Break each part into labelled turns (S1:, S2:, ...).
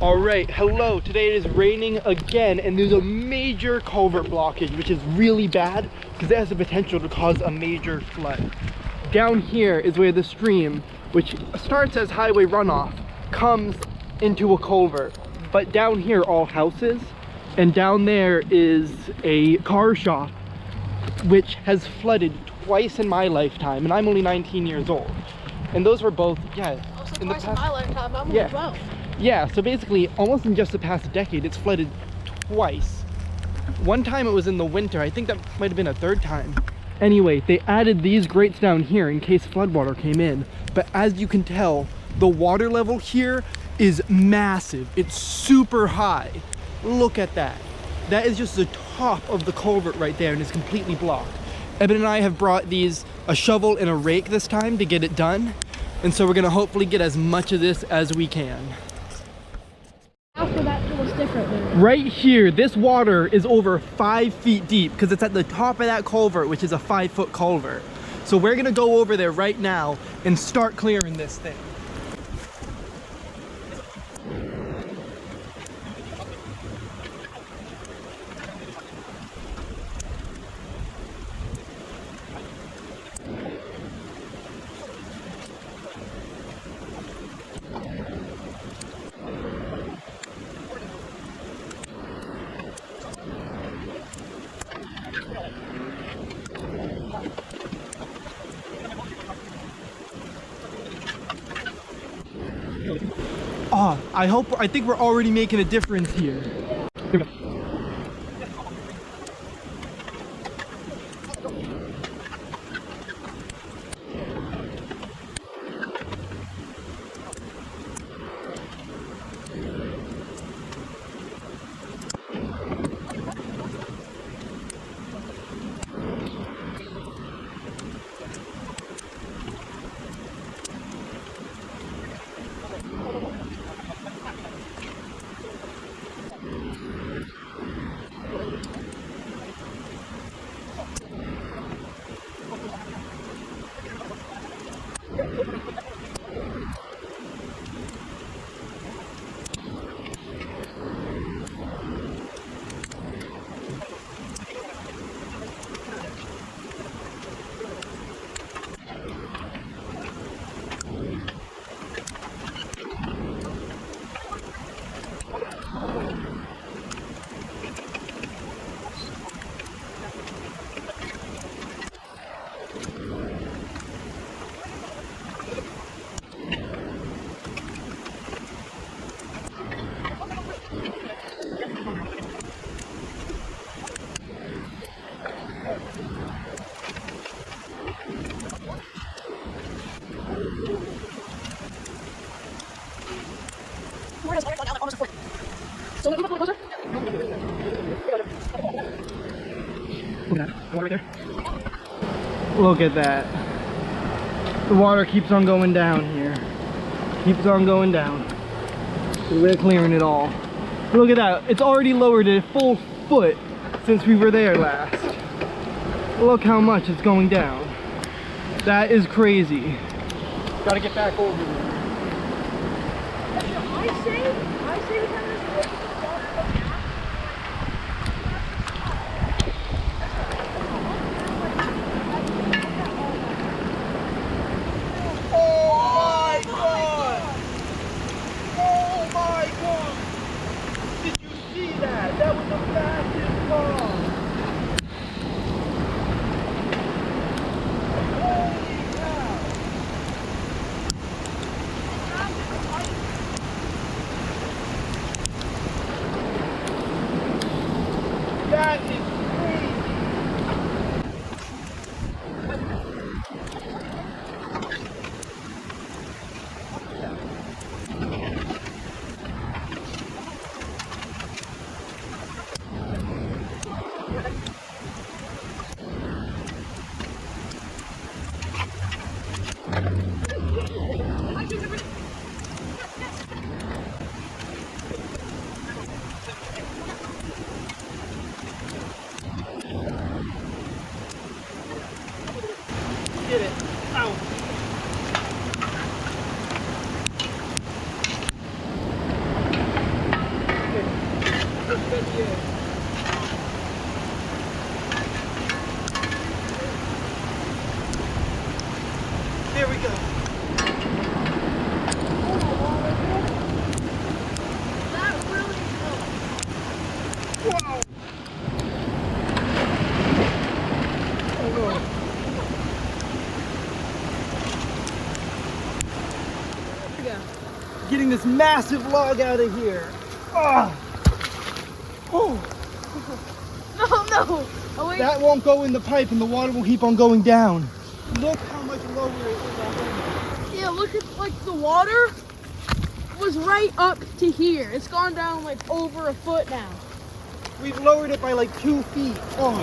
S1: All right, hello. Today it is raining again, and there's a major culvert blockage, which is really bad because it has the potential to cause a major flood. Down here is where the stream, which starts as highway runoff, comes into a culvert. But down here, all houses, and down there is a car shop, which has flooded twice in my lifetime, and I'm only 19 years old. And those were both,
S2: Also in twice in my lifetime, I'm only 12.
S1: Yeah, so basically, almost in just the past decade, it's flooded twice. One time it was in the winter. I think that might have been a third time. Anyway, they added these grates down here in case floodwater came in. But as you can tell, the water level here is massive. It's super high. Look at that. That is just the top of the culvert right there, and it's completely blocked. Eben and I have brought a shovel and a rake this time to get it done. And so we're gonna hopefully get as much of this as we can.
S2: After that, it was different then.
S1: Right here, this water is over 5 feet deep because it's at the top of that culvert, which is a 5-foot culvert. So we're gonna go over there right now and start clearing this thing. I think we're already making a difference here. Here we go.
S2: Where does down almost a foot? So move a little closer.
S1: Look at that. The water right there. Look at that. The water keeps on going down here. Keeps on going down. So we're clearing it all. Look at that. It's already lowered a full foot since we were there last. Look how much it's going down. That is crazy. Gotta get back over there.
S2: I say we kind of
S1: this massive log out of here. Ah. Oh.
S2: No. Oh, wait.
S1: That won't go in the pipe and the water will keep on going down. Look how much lower it is already.
S2: Yeah, look at, like, the water was right up to here. It's gone down, like, over a foot now.
S1: We've lowered it by like 2 feet. Oh,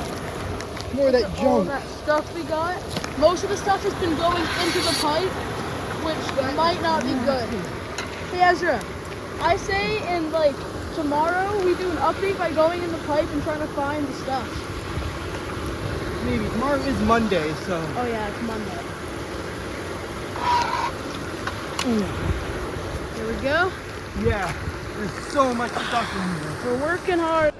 S1: more of that
S2: All
S1: junk.
S2: that stuff we got. Most of the stuff has been going into the pipe, which might not be good. Hey Ezra, I say in like tomorrow we do an update by going in the pipe and trying to find the stuff.
S1: Maybe. Tomorrow is Monday, so.
S2: Oh yeah, it's Monday. Here we go.
S1: Yeah, there's so much stuff in here.
S2: We're working hard.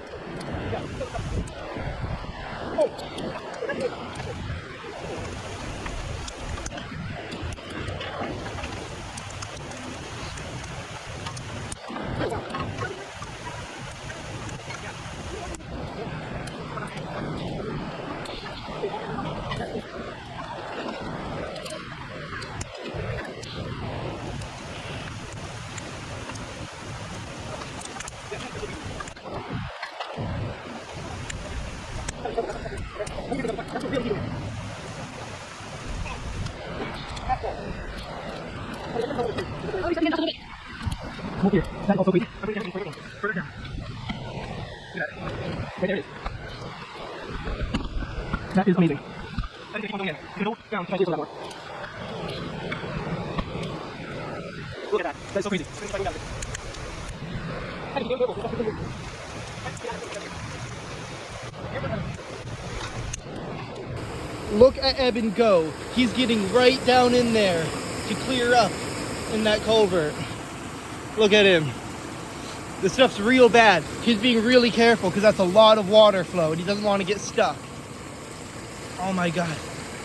S1: Come here. That's also quick. Further down. Look at that. Right there it is. That is amazing. That is going in. You can go down to my more. Look at that. That's so crazy. Look at Eben go. He's getting right down in there to clear up in that culvert. Look at him. This stuff's real bad. He's being really careful because that's a lot of water flow and he doesn't want to get stuck. Oh my God.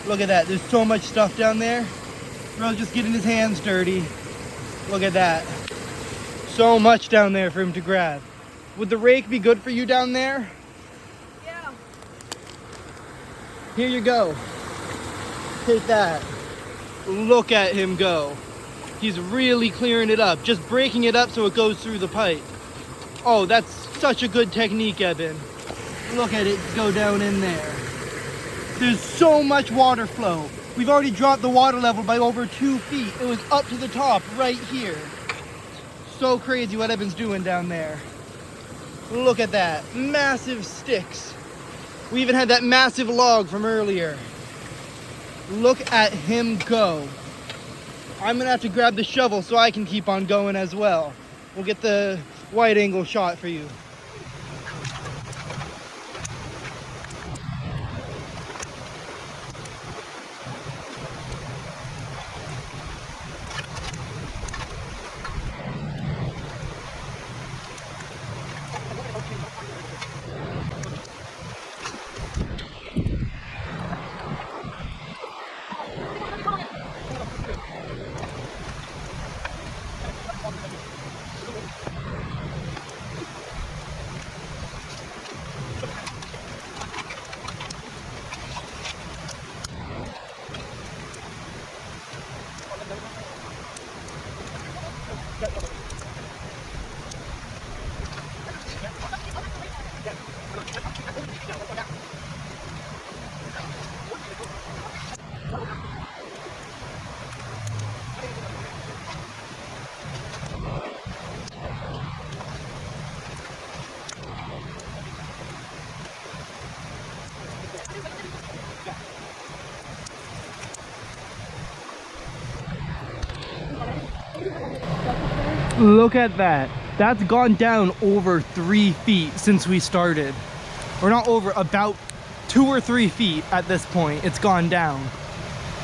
S1: Look at that. There's so much stuff down there. Bro's just getting his hands dirty. Look at that. So much down there for him to grab. Would the rake be good for you down there?
S2: Yeah.
S1: Here you go. Take that. Look at him go. He's really clearing it up, just breaking it up so it goes through the pipe. Oh, that's such a good technique, Eben. Look at it go down in there. There's so much water flow. We've already dropped the water level by over 2 feet. It was up to the top right here. So crazy what Eben's doing down there. Look at that, massive sticks. We even had that massive log from earlier. Look at him go. I'm gonna have to grab the shovel so I can keep on going as well. We'll get the wide angle shot for you. Look at that. That's gone down over 3 feet since we started. Or not over, about 2 or 3 feet at this point. It's gone down.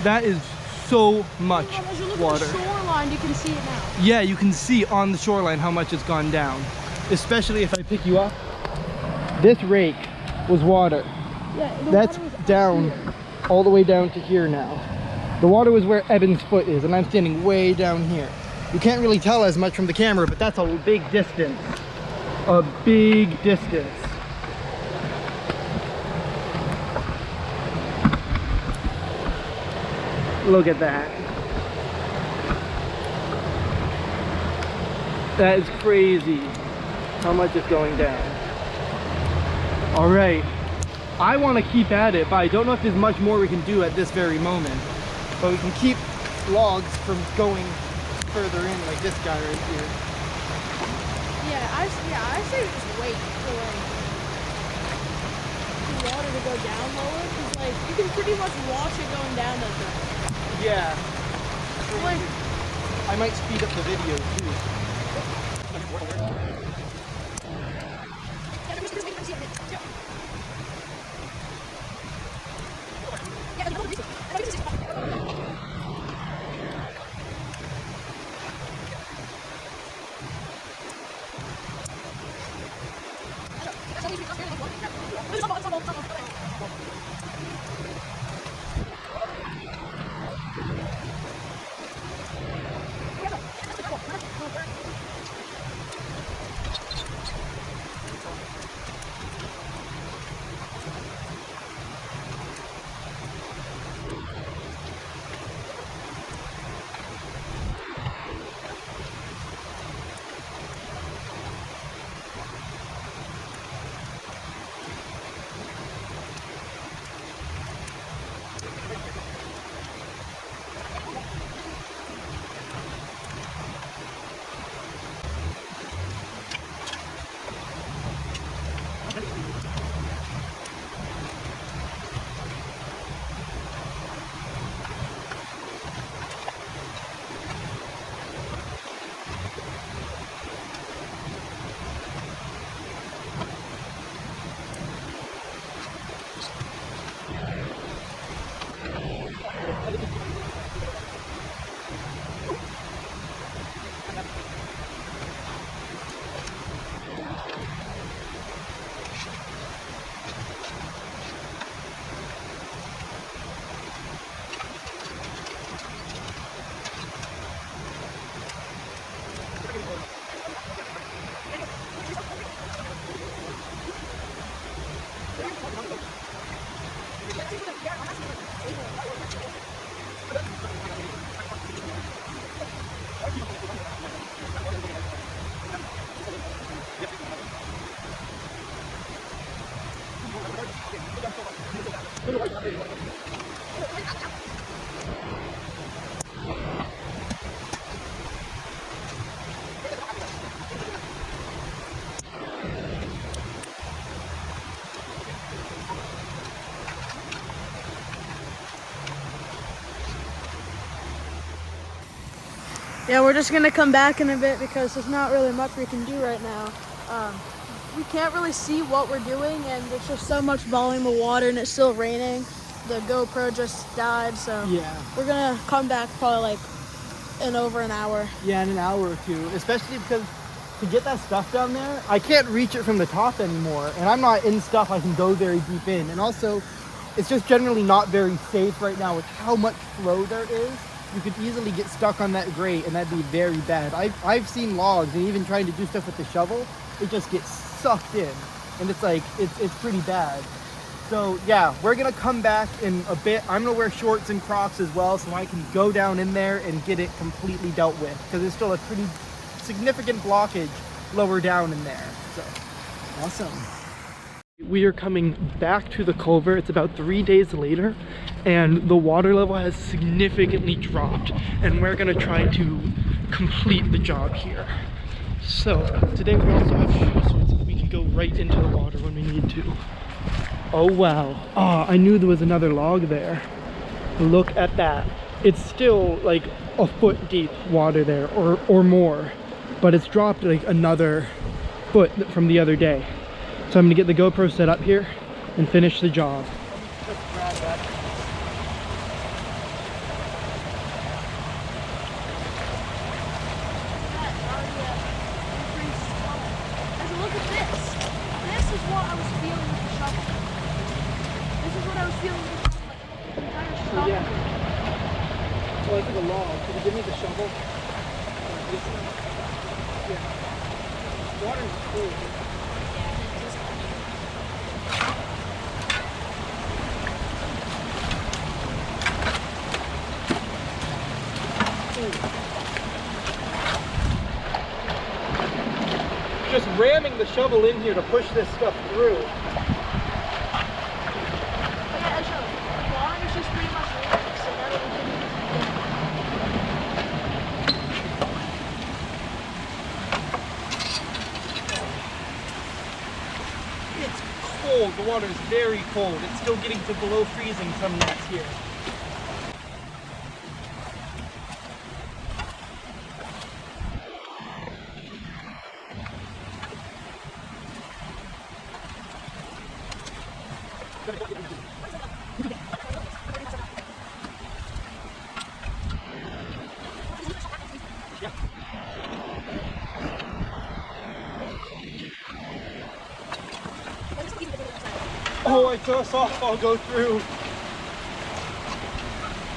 S1: That is so much
S2: As you look
S1: water.
S2: at the shoreline, you can see it now.
S1: Yeah, you can see on the shoreline how much it's gone down. Especially if I pick you up. This rake was water.
S2: Yeah,
S1: That's
S2: water was up
S1: down,
S2: here.
S1: all the way down to here now. The water was where Eben's foot is, and I'm standing way down here. You can't really tell as much from the camera, but that's a big distance. A big distance. Look at that. That is crazy how much is going down. All right, I want to keep at it, but I don't know if there's much more we can do at this very moment. But we can keep logs from going further in, like this guy right here.
S2: Yeah, I say just wait for like the water to go down lower, because like you can pretty much watch it going down that direction.
S1: Yeah.
S2: Like,
S1: I might speed up the video too.
S2: yeah, we're just gonna come back in a bit because there's not really much we can do right now. We can't really see what we're doing, and there's just so much volume of water, and it's still raining. The GoPro just died, so
S1: Yeah.
S2: we're gonna come back probably like in over an hour.
S1: Yeah, in an hour or two, especially because to get that stuff down there, I can't reach it from the top anymore, and I'm not in stuff I can go very deep in. And also, it's just generally not very safe right now with how much flow there is. You could easily get stuck on that grate, and that'd be very bad. I've seen logs, and even trying to do stuff with the shovel, it just gets sucked in, and it's like it's pretty bad. So yeah, we're gonna come back in a bit. I'm gonna wear shorts and Crocs as well, so I can go down in there and get it completely dealt with, because there's still a pretty significant blockage lower down in there. So awesome. We are coming back to the culvert. It's about 3 days later, and the water level has significantly dropped, and we're gonna try to complete the job here. So today we also have shoes, so we can go right into the water when we need to. Oh wow. Oh, I knew there was another log there. Look at that. It's still like a foot deep water there, or more, but it's dropped like another foot from the other day. So I'm gonna get the GoPro set up here and finish the job. So yeah. Well, I took a log. Can you give me the shovel? Yeah. Water's cool. just ramming the shovel in here to push this stuff through. It's cold. The water is very cold. It's still getting to below freezing some nights here. Oh, I saw a softball go through.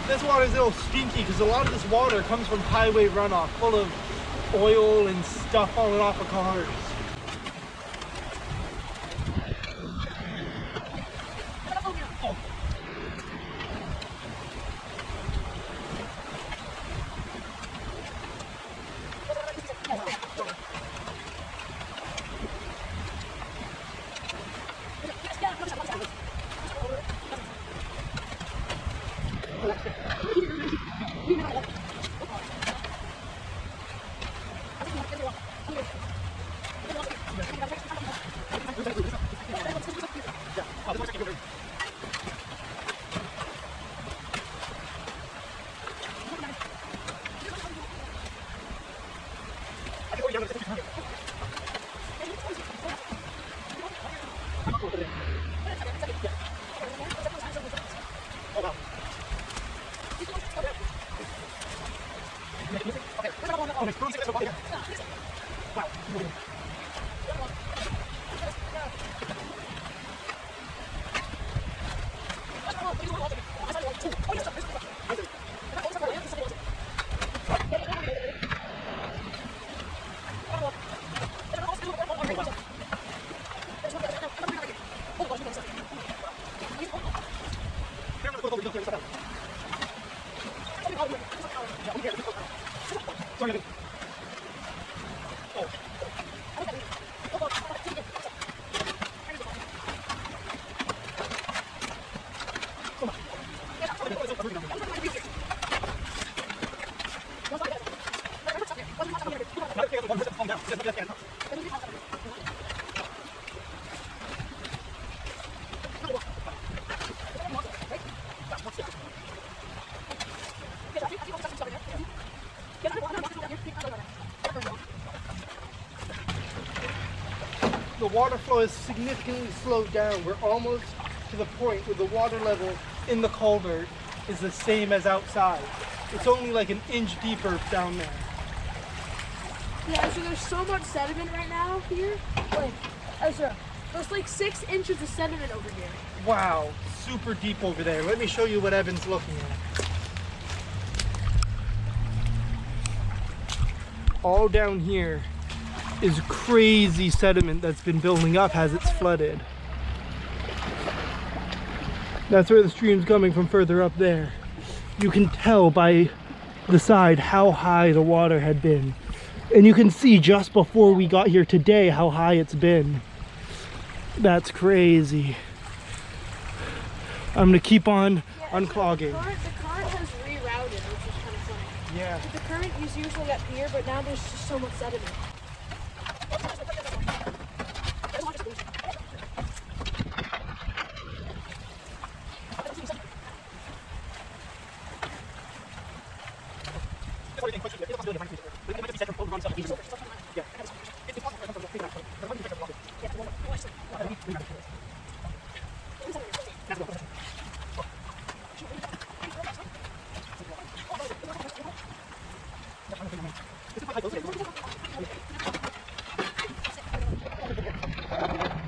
S1: This water's a little stinky because a lot of this water comes from highway runoff, full of oil and stuff falling off of cars. The water flow is significantly slowed down. We're almost to the point where the water level in the culvert is the same as outside. It's only like an inch deeper down there.
S2: Yeah, so there's so much sediment right now here. Like, Ezra, there's like 6 inches of sediment over here.
S1: Wow, super deep over there. Let me show you what Eben's looking at. All down here is crazy sediment that's been building up as it's flooded. That's where the stream's coming from, further up there. You can tell by the side how high the water had been. And you can see just before we got here today how high it's been. That's crazy. I'm gonna keep on unclogging.
S2: The current has rerouted, which is kind of funny.
S1: Yeah.
S2: But the current is usually up here, but now there's just so much sediment.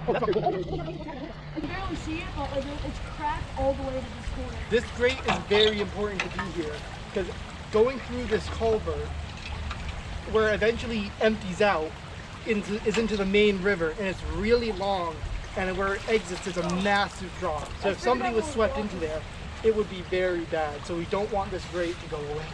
S2: I can barely see it, but like it's cracked all the way to this corner.
S1: This grate is very important to be here because going through this culvert, where it eventually empties out, is into the main river, and it's really long, and where it exits is a massive drop. So if somebody was swept into there, it would be very bad. So we don't want this grate to go away.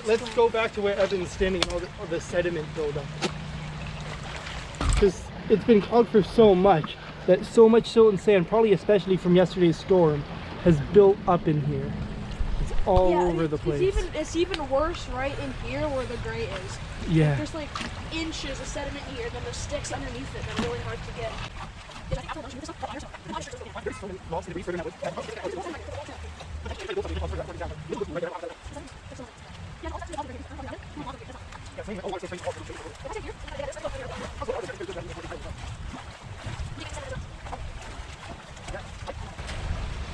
S1: let's go back to where Eben's standing and all the sediment buildup. Because it's been clogged for so much that so much silt and sand, probably especially from yesterday's storm, has built up in here. It's all over the place.
S2: It's even worse right in here where the grate is.
S1: Yeah.
S2: There's like inches of sediment here, then there's sticks underneath it that are really hard to get.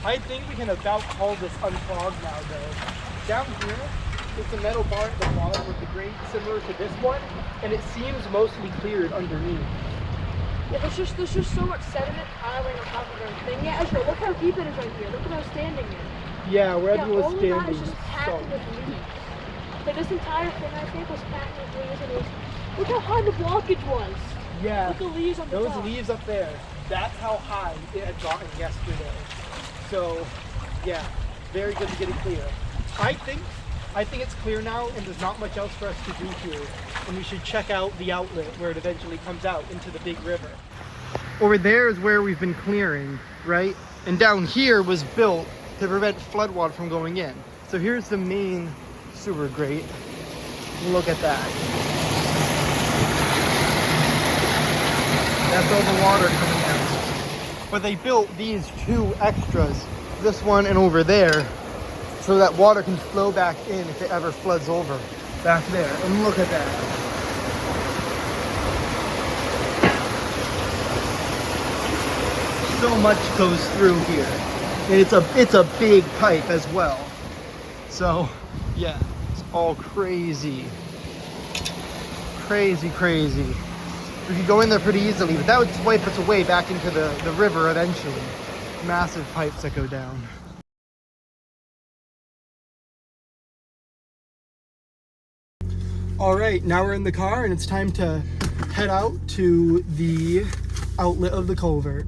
S1: I think we can about call this unclogged now though. Down here, it's a metal bar at the bottom with the grate similar to this one, and it seems mostly cleared underneath.
S2: Yeah, there's just so much sediment piling on top of everything. Yeah, Ezra, look how deep it is right here. Look at how standing it.
S1: Yeah, where Eben was standing.
S2: All of that is just packed with leaves. Like this entire thing I think was packed with leaves, and it was, look how high the blockage was.
S1: Yeah.
S2: Look at the leaves on the top.
S1: Those leaves up there. That's how high it had gotten yesterday. So, yeah, very good to get it clear. I think it's clear now, and there's not much else for us to do here. And we should check out the outlet where it eventually comes out into the big river. Over there is where we've been clearing, right? And down here was built to prevent floodwater from going in. So here's the main sewer grate. Look at that. That's all the water coming out. But they built these two extras, this one and over there, so that water can flow back in if it ever floods over back there. And look at that. So much goes through here. And it's a big pipe as well. So yeah, it's all crazy. Crazy. We could go in there pretty easily, but that would swipe us away back into the river eventually. Massive pipes that go down. All right, now we're in the car and it's time to head out to the outlet of the culvert.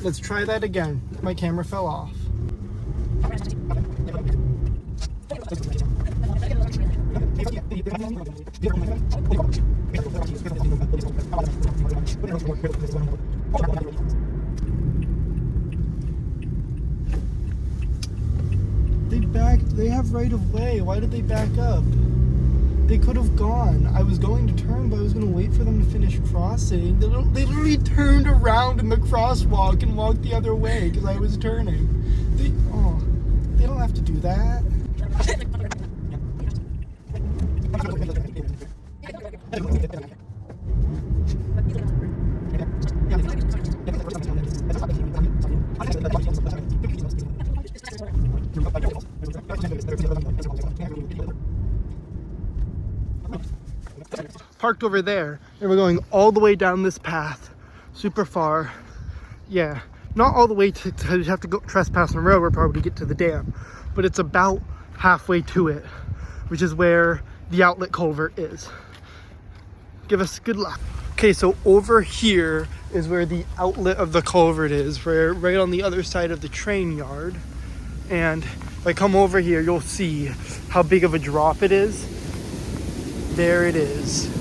S1: Let's try that again. My camera fell off. They have right of way. Why did they back up? They could have gone. I was going to turn, but I was going to wait for them to finish crossing. They literally turned around in the crosswalk and walked the other way because I was turning. They don't have to do that. Parked over there, and we're going all the way down this path, super far. Yeah, not all the way to you have to go trespass on the railroad probably to get to the dam, but it's about halfway to it, which is where the outlet culvert is. Give us good luck. Okay, so over here is where the outlet of the culvert is, right on the other side of the train yard. And if I come over here, you'll see how big of a drop it is. There it is.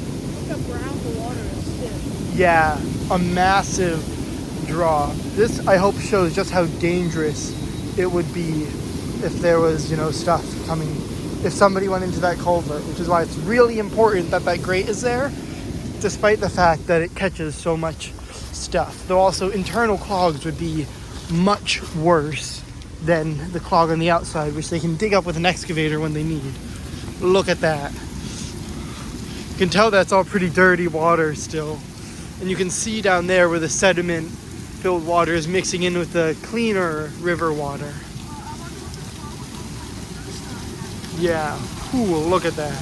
S2: Look how brown the water is still.
S1: Yeah, a massive drop. This, I hope, shows just how dangerous it would be if there was, stuff coming. If somebody went into that culvert, which is why it's really important that that grate is there, despite the fact that it catches so much stuff. Though also internal clogs would be much worse than the clog on the outside, which they can dig up with an excavator when they need. Look at that. You can tell that's all pretty dirty water still. And you can see down there where the sediment filled water is mixing in with the cleaner river water. Yeah, cool, look at that.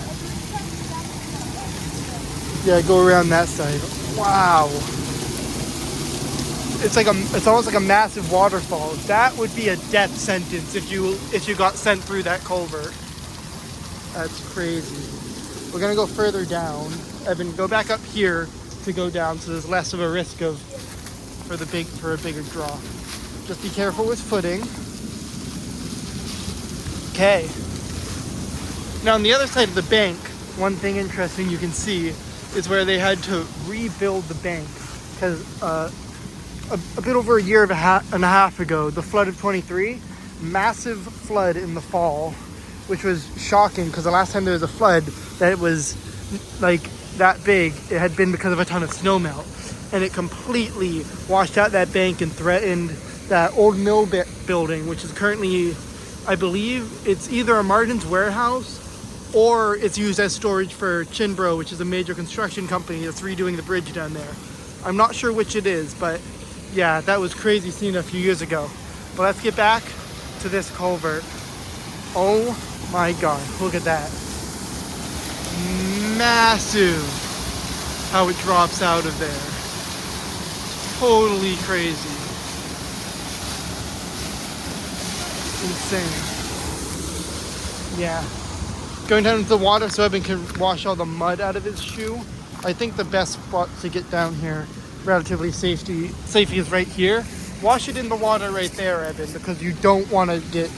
S1: Yeah, go around that side. Wow. It's almost like a massive waterfall. That would be a death sentence if you got sent through that culvert. That's crazy. We're gonna go further down. Eben, go back up here to go down so there's less of a risk of for a bigger draw. Just be careful with footing. Okay. Now on the other side of the bank, one thing interesting you can see is where they had to rebuild the bank because a bit over a year and a half ago, the flood of 23, massive flood in the fall, which was shocking because the last time there was a flood that it was like that big, it had been because of a ton of snow melt, and it completely washed out that bank and threatened that old mill building, which is currently, I believe, it's either a Martin's warehouse or it's used as storage for Chinbro, which is a major construction company that's redoing the bridge down there. I'm not sure which it is, but yeah, that was crazy seeing it a few years ago. But let's get back to this culvert. Oh my God, look at that. Massive how it drops out of there. Totally crazy. Insane. Yeah. Going down into the water so Eben can wash all the mud out of his shoe. I think the best spot to get down here, relatively safety is right here. Wash it in the water right there, Eben, because you don't want to get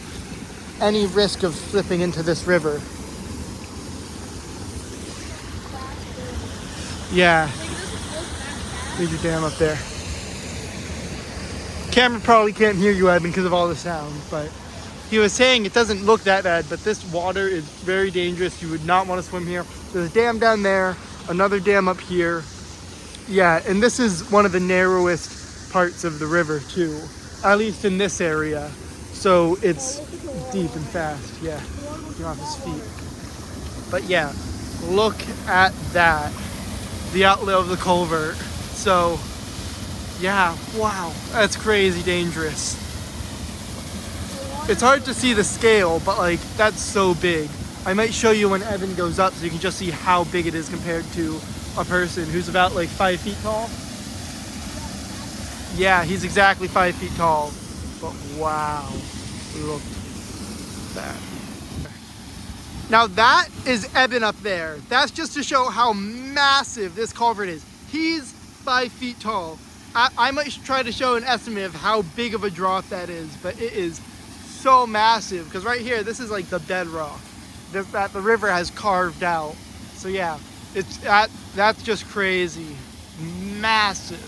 S1: any risk of slipping into this river. Yeah. Major dam up there. Camera probably can't hear you, Eben, because of all the sound, but he was saying it doesn't look that bad, but this water is very dangerous. You would not want to swim here. There's a dam down there, another dam up here. Yeah, and this is one of the narrowest parts of the river too, at least in this area. So it's deep and fast. Yeah, you're off his feet. But yeah, look at that. The outlet of the culvert. So yeah, wow, that's crazy dangerous. It's hard to see the scale, but like that's so big. I might show you when Eben goes up so you can just see how big it is compared to a person who's about like 5 feet tall. Yeah, he's exactly 5 feet tall. But wow, look at that. Now that is Eben up there. That's just to show how massive this culvert is. He's 5 feet tall. I might try to show an estimate of how big of a drop that is, but it is so massive, because right here, this is like the bedrock that the river has carved out. So yeah, that's just crazy. Massive.